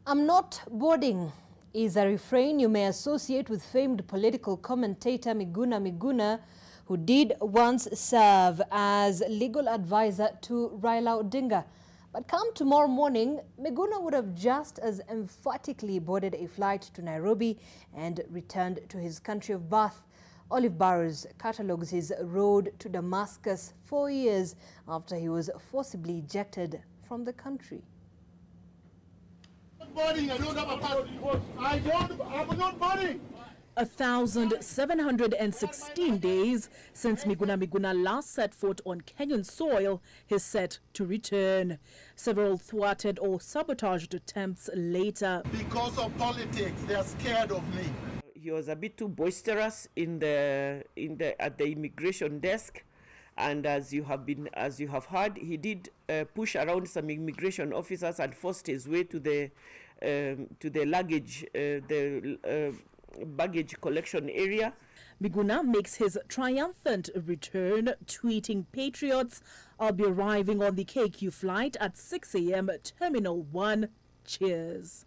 I'm not boarding is a refrain you may associate with famed political commentator Miguna Miguna, who did once serve as legal advisor to Raila Odinga. But come tomorrow morning, Miguna would have just as emphatically boarded a flight to Nairobi and returned to his country of birth. Olive Barrows catalogues his road to Damascus 4 years after he was forcibly ejected from the country. I'm not boarding. 1,716 days since Miguna Miguna last set foot on Kenyan soil, he's set to return. Several thwarted or sabotaged attempts later. Because of politics, they are scared of me. He was a bit too boisterous at the immigration desk, and as you have heard, he did push around some immigration officers and forced his way to the baggage collection area. Miguna makes his triumphant return, tweeting, "Patriots, I'll be arriving on the KQ flight at 6 a.m. Terminal 1. Cheers."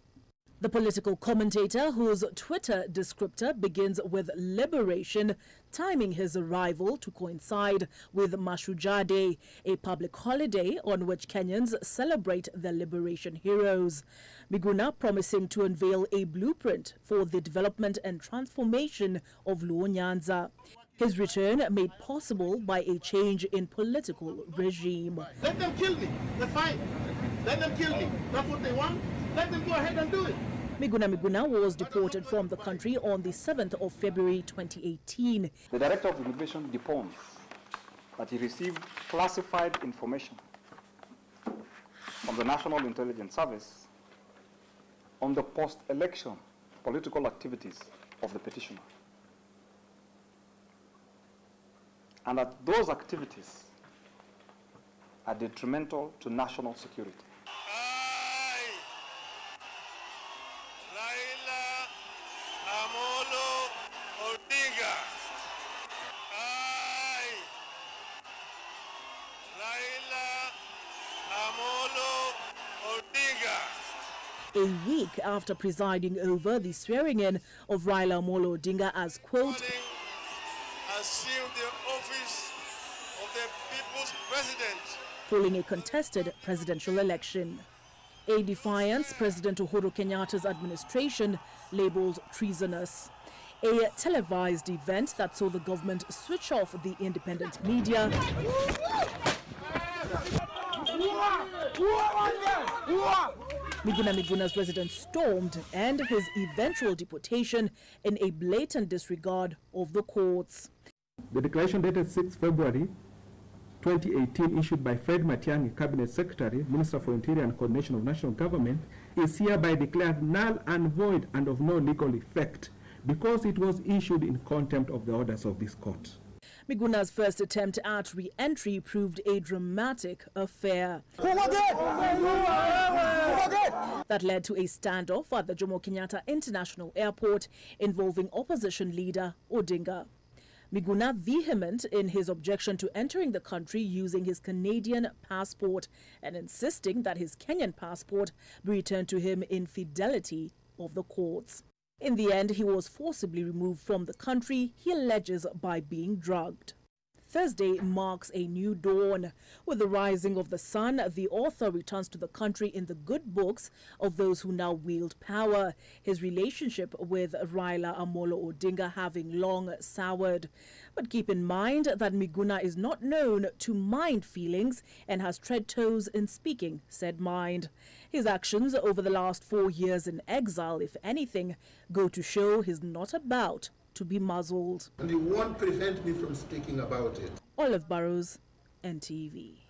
The political commentator, whose Twitter descriptor begins with liberation, timing his arrival to coincide with Mashujaa Day, a public holiday on which Kenyans celebrate their liberation heroes. Miguna promising to unveil a blueprint for the development and transformation of Luo Nyanza. His return made possible by a change in political regime. Let them kill me. That's fine. Let them kill me. That's what they want. Let them go ahead and do it. Miguna Miguna was deported from the country on the 7th of February 2018. The Director of Immigration deposed that he received classified information from the National Intelligence Service on the post-election political activities of the petitioner, and that those activities are detrimental to national security. A week after presiding over the swearing-in of Raila Amolo Odinga as, quote, assume the office of the people's president, following a contested presidential election. A defiance President Uhuru Kenyatta's administration labeled treasonous. A televised event that saw the government switch off the independent media Miguna Miguna's residence stormed, and his eventual deportation in a blatant disregard of the courts. The declaration dated 6 February 2018, issued by Fred Matiang'i, Cabinet Secretary, Minister for Interior and Coordination of National Government, is hereby declared null and void and of no legal effect because it was issued in contempt of the orders of this court. Miguna's first attempt at re-entry proved a dramatic affair that led to a standoff at the Jomo Kenyatta International Airport involving opposition leader Odinga. Miguna vehement in his objection to entering the country using his Canadian passport and insisting that his Kenyan passport be returned to him in fidelity of the courts. In the end, he was forcibly removed from the country, he alleges, by being drugged. Thursday marks a new dawn. With the rising of the sun, the author returns to the country in the good books of those who now wield power, his relationship with Raila Amolo Odinga having long soured. But keep in mind that Miguna is not known to mind feelings and has tread toes in speaking said mind. His actions over the last 4 years in exile, if anything, go to show he's not about to be muzzled. And you won't prevent me from speaking about it. Olive Barrows, NTV.